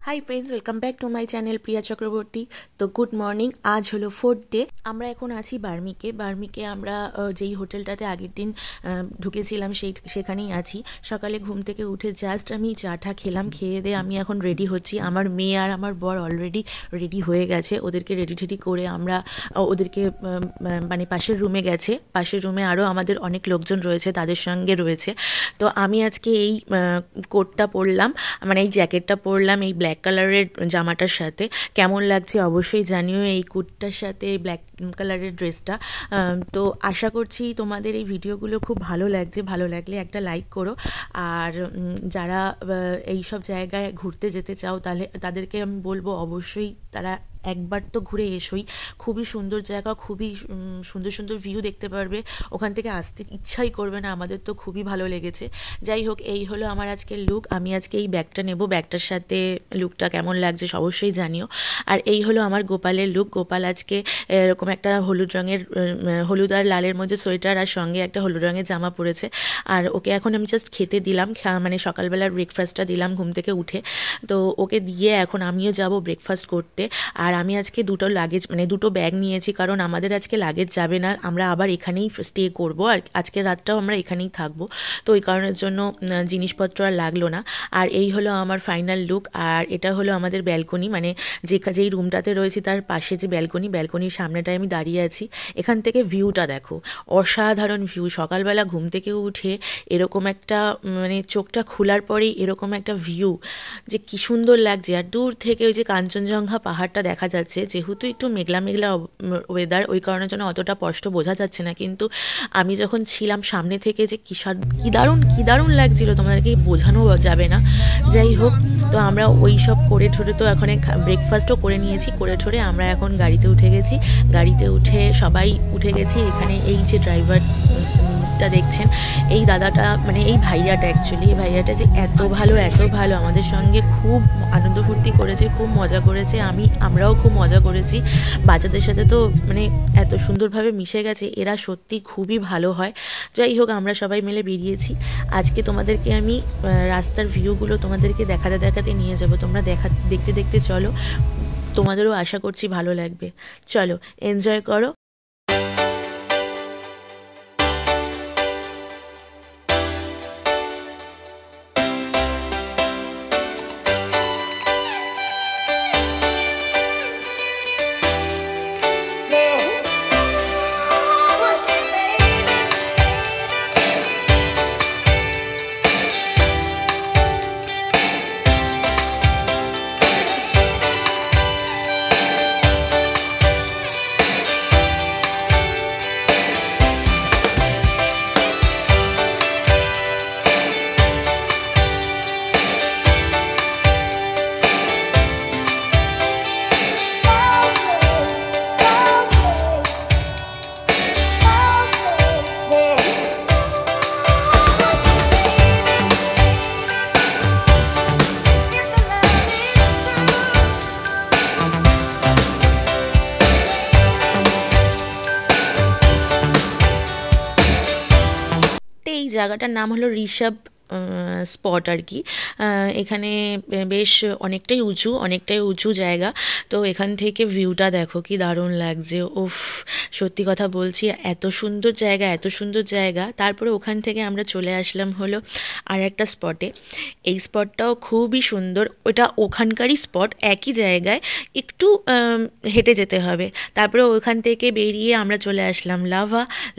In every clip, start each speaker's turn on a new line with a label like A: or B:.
A: High friends, welcome back to my channel Priya Chakraborty. তো good morning. আজ হলো 4th ডে। আমরা এখন আছি বার্মিকে আমরা যেই হোটেলটাতে আগের দিন ঢুকেছিলাম সেখানেই আছি। সকালে ঘুম থেকে উঠে জাস্ট আমি চাটা খেলাম, খেয়ে দিয়ে আমি এখন রেডি হচ্ছি। আমার মেয়ে আর আমার বর অলরেডি রেডি হয়ে গেছে। ওদেরকে রেডি করে আমরা ওদেরকে মানে পাশের রুমে গেছে। পাশের রুমে আরও আমাদের অনেক লোকজন রয়েছে, তাদের সঙ্গে রয়েছে। তো আমি আজকে এই কোটটা পরলাম, মানে এই জ্যাকেটটা পরলাম এই ব্ল্যাক কালারের জামাটার সাথে। কেমন লাগছে অবশ্যই জানিও এই কুর্তার সাথে ব্ল্যাক কালারের ড্রেসটা। তো আশা করছি তোমাদের এই ভিডিওগুলো খুব ভালো লাগছে। ভালো লাগলে একটা লাইক করো। আর যারা এই সব জায়গায় ঘুরতে যেতে চাও তাহলে তাদেরকে আমি বলবো অবশ্যই তারা একবার তো ঘুরে এসোই। খুবই সুন্দর জায়গা, খুবই সুন্দর সুন্দর ভিউ দেখতে পারবে। ওখান থেকে আসতে ইচ্ছাই করবে না। আমাদের তো খুবই ভালো লেগেছে। যাই হোক, এই হলো আমার আজকের লুক। আমি আজকে এই ব্যাগটা নেব, ব্যাগটার সাথে লুকটা কেমন লাগছে অবশ্যই জানিও। আর এই হলো আমার গোপালের লুক। গোপাল আজকে এরকম একটা হলুদ আর লালের মধ্যে সোয়েটার আর সঙ্গে একটা হলুদ রঙের জামা পরেছে। আর ওকে এখন আমি জাস্ট খেতে দিলাম, মানে সকালবেলার ব্রেকফাস্টটা দিলাম ঘুম থেকে উঠে। তো ওকে দিয়ে এখন আমিও যাব ব্রেকফাস্ট করতে। আর আমি আজকে দুটো ব্যাগ নিয়েছি, কারণ আমাদের আজকে লাগেজ যাবে না। আমরা আবার এখানেই স্টে করব, আর আজকে রাতটাও আমরা এখানেই থাকবো। তো ওই কারণের জন্য জিনিসপত্র আর লাগলো না। আর এই হলো আমার ফাইনাল লুক। আর এটা হলো আমাদের ব্যালকনি, মানে যেই রুমটাতে রয়েছি তার পাশে যে ব্যালকনির সামনেটায় আমি দাঁড়িয়ে আছি। এখান থেকে ভিউটা দেখো, অসাধারণ ভিউ। সকালবেলা ঘুম থেকে উঠে এরকম একটা, মানে চোখটা খোলার পরেই এরকম একটা ভিউ যে কি সুন্দর লাগছে। আর দূর থেকে ওই যে কাঞ্চনজঙ্ঘা পাহাড়টা দেখা যাচ্ছে। যেহেতু একটু মেঘলা ওয়েদার, ওই কারণের জন্য অতটা স্পষ্ট বোঝা যাচ্ছে না, কিন্তু আমি যখন ছিলাম সামনে থেকে যে কি দারুণ লাগছিল তোমাদেরকে বোঝানো যাবে না। যাই হোক, তো আমরা ওই সব করে ঠোরে তো এখন ব্রেকফাস্টও করে নিয়েছি। করে ঠোরে আমরা এখন গাড়িতে উঠে গেছি। গাড়িতে উঠে সবাই উঠে গেছি। এখানে এই যে ড্রাইভারটা দেখছেন, এই দাদাটা, মানে এই ভাইয়াটা অ্যাকচুয়ালি, এই ভাইয়াটা যে এত ভালো আমাদের সঙ্গে খুব আনন্দ ফুর্তি করেছে, খুব মজা করেছে। আমরাও খুব মজা করেছি। বাচ্চাদের সাথে তো মানে এত সুন্দরভাবে মিশে গেছে, এরা সত্যি খুবই ভালো হয়। যাই হোক, আমরা সবাই মিলে বেরিয়েছি। আজকে তোমাদেরকে আমি রাস্তার ভিউগুলো তোমাদেরকে দেখাতে নিয়ে যাব। তোমরা দেখতে চলো। তোমাদেরও আশা করছি ভালো লাগবে। চলো, এনজয় করো। এই জায়গাটার নাম হলো ঋষভ স্পট আর কি। এখানে বেশ অনেকটাই উঁচু জায়গা। তো এখান থেকে ভিউটা দেখো কি দারুণ লাগছে। ওফ, সত্যি কথা বলছি, এত সুন্দর জায়গা। তারপরে ওখান থেকে আমরা চলে আসলাম হলো আর একটা স্পটে। এই স্পটটাও খুবই সুন্দর। ওটা ওখানকারই স্পট, একই জায়গায়, একটু হেঁটে যেতে হবে। তারপরে ওখান থেকে বেরিয়ে আমরা চলে আসলাম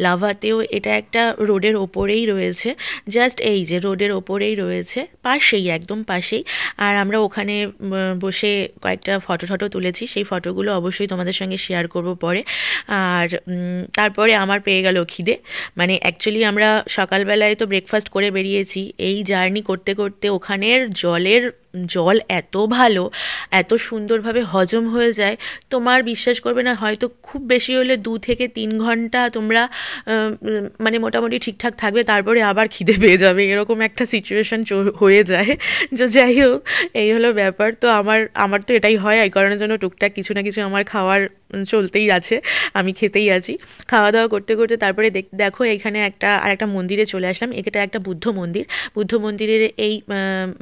A: লাভাতেও। এটা একটা রোডের ওপরেই রয়েছে, জাস্ট এই যে রোডের ওপরেই রয়েছে, একদম পাশেই। আর আমরা ওখানে বসে কয়েকটা ফটো তুলেছি। সেই ফটোগুলো অবশ্যই তোমাদের সঙ্গে শেয়ার করব পরে। আর তারপরে আমার পেয়ে গেল খিদে। মানে অ্যাকচুয়ালি আমরা সকালবেলায় তো ব্রেকফাস্ট করে বেরিয়েছি। এই জার্নি করতে ওখানের জল এত ভালো, এত সুন্দরভাবে হজম হয়ে যায়, তোমার বিশ্বাস করবে না, হয়তো খুব বেশি হলে 2 থেকে 3 ঘন্টা তোমরা মানে মোটামুটি ঠিকঠাক থাকবে, তারপরে আবার খিদে পেয়ে যাবে, এরকম একটা সিচুয়েশন হয়ে যায়। যাই হোক, এই হলো ব্যাপার। তো আমার তো এটাই হয়, এই কারণের জন্য টুকটাক কিছু না কিছু আমার খাওয়ার চলতেই আছে, আমি খেতেই আছি। খাওয়া দাওয়া করতে করতে তারপরে দেখো এখানে একটা মন্দিরে চলে আসলাম। এটা একটা বুদ্ধ মন্দির। বুদ্ধ মন্দিরের এই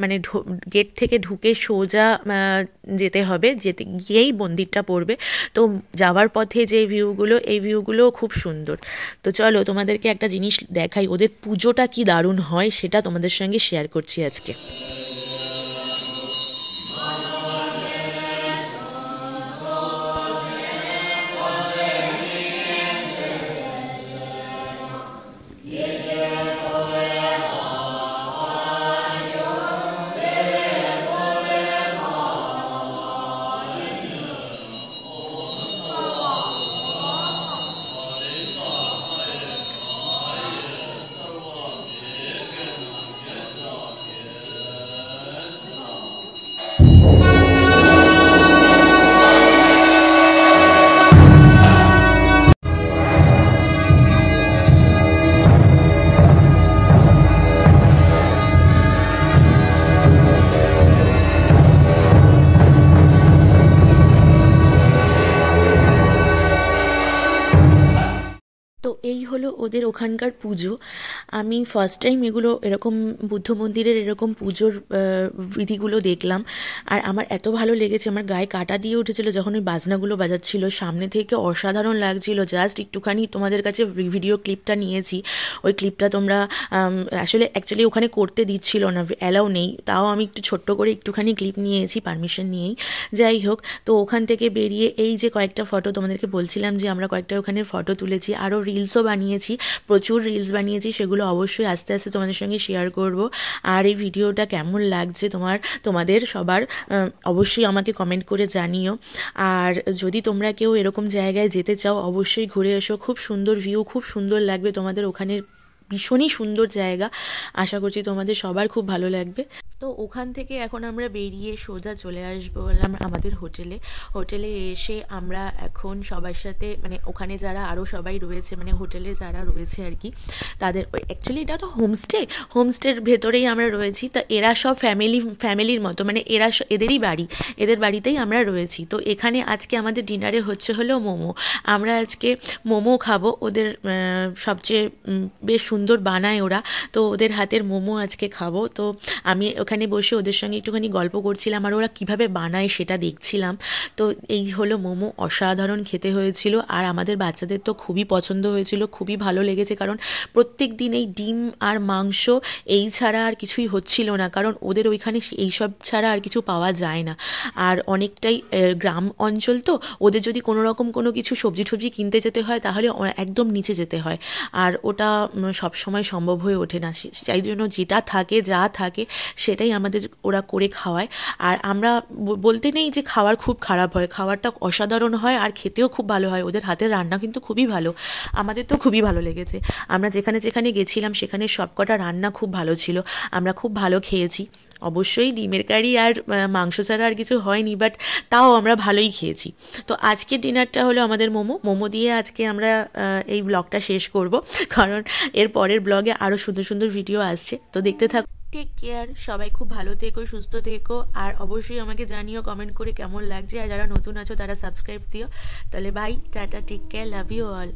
A: মানে গেট থেকে ঢুকে সোজা যেতে হবে, যেতে গিয়েই মন্দিরটা পড়বে। তো যাওয়ার পথে যে ভিউগুলো, এই ভিউগুলো খুব সুন্দর। তো চলো তোমাদেরকে একটা জিনিস দেখাই, ওদের পুজোটা কি দারুণ হয় সেটা তোমাদের সঙ্গে শেয়ার করছি আজকে। তো এই হলো ওদের ওখানকার পুজো। আমি ফার্স্ট টাইম এগুলো এরকম বুদ্ধ মন্দিরের এরকম পুজোর বিধিগুলো দেখলাম, আর আমার এত ভালো লেগেছে, আমার গায়ে কাঁটা দিয়ে উঠেছিল যখন ওই বাজনাগুলো বাজাচ্ছিল। সামনে থেকে অসাধারণ লাগছিল। জাস্ট একটুখানি তোমাদের কাছে ভিডিও ক্লিপটা নিয়েছি, ওই ক্লিপটা তোমরা আসলে অ্যাকচুয়ালি ওখানে করতে দিচ্ছিল না, অ্যালাউ নেই, তাও আমি একটু ছোট্ট করে একটুখানি ক্লিপ নিয়েছি পারমিশন নিয়েই। যাই হোক, তো ওখান থেকে বেরিয়ে এই যে কয়েকটা ফটো তোমাদেরকে বলছিলাম যে আমরা কয়েকটা ওখানে ফটো তুলেছি, আরও রিলসও বানিয়েছি, প্রচুর রিলস বানিয়েছি, সেগুলো অবশ্যই আস্তে আস্তে তোমাদের সঙ্গে শেয়ার করব। আর এই ভিডিওটা কেমন লাগছে তোমাদের সবার অবশ্যই আমাকে কমেন্ট করে জানিও। আর যদি তোমরা কেউ এরকম জায়গায় যেতে চাও অবশ্যই ঘুরে এসো, খুব সুন্দর ভিউ, খুব সুন্দর লাগবে তোমাদের ওখানের, ভীষণই সুন্দর জায়গা। আশা করছি তোমাদের সবার খুব ভালো লাগবে। তো ওখান থেকে এখন আমরা বেরিয়ে সোজা চলে আসবো বললাম আমাদের হোটেলে এসে আমরা এখন সবার সাথে মানে ওখানে যারা আরও সবাই রয়েছে, মানে হোটেলে যারা রয়েছে আর কি, তাদের অ্যাকচুয়ালি এটা তো হোমস্টের ভেতরেই আমরা রয়েছি। তো এরা সব ফ্যামিলির মতো, মানে এদেরই বাড়ি, এদের বাড়িতেই আমরা রয়েছি। তো এখানে আজকে আমাদের ডিনারে হলো মোমো। আমরা আজকে মোমো খাবো, ওদের সবচেয়ে বেশ সুন্দর বানায় ওরা, তো ওদের হাতের মোমো আজকে খাবো। তো আমি ওখানে বসে ওদের সঙ্গে একটুখানি গল্প করছিলাম আর ওরা কিভাবে বানায় সেটা দেখছিলাম। তো এই হলো মোমো, অসাধারণ খেতে হয়েছিল, আর আমাদের বাচ্চাদের তো খুবই পছন্দ হয়েছিল, খুবই ভালো লেগেছে। কারণ প্রত্যেক দিন এই ডিম আর মাংস এই ছাড়া আর কিছুই হচ্ছিল না, কারণ ওদের ওইখানে এইসব ছাড়া আর কিছু পাওয়া যায় না। আর অনেকটাই গ্রাম অঞ্চল, তো ওদের যদি কোনো রকম কোনো কিছু সবজি কিনতে যেতে হয় তাহলে একদম নিচে যেতে হয়, আর ওটা সব সময় সম্ভব হয়ে ওঠে না। সেই জন্য যা থাকে সেটাই আমাদের ওরা করে খাওয়ায়। আর আমরা বলতে নেই যে খাবার খুব খারাপ হয়, খাবারটা অসাধারণ হয় আর খেতেও খুব ভালো হয়। ওদের হাতের রান্না কিন্তু খুবই ভালো, আমাদের তো খুবই ভালো লেগেছে। আমরা যেখানে গেছিলাম সেখানে সবকটা রান্না খুব ভালো ছিল, আমরা খুব ভালো খেয়েছি। অবশ্যই ডিমের কারি আর মাংস ছাড়া আর কিছু হয়নি, বাট তাও আমরা ভালোই খেয়েছি। তো আজকের ডিনারটা হলো আমাদের মোমো দিয়ে আজকে আমরা এই ব্লগটা শেষ করব, কারণ এর পরের ব্লগে আরও সুন্দর সুন্দর ভিডিও আসছে। তো দেখতে থাকো। টেক কেয়ার, সবাই খুব ভালো থেকো, সুস্থ থেকো, আর অবশ্যই আমাকে জানিও কমেন্ট করে কেমন লাগছে। আর যারা নতুন আছো তারা সাবস্ক্রাইব দিও। তাহলে bye, tata, take care, love you all.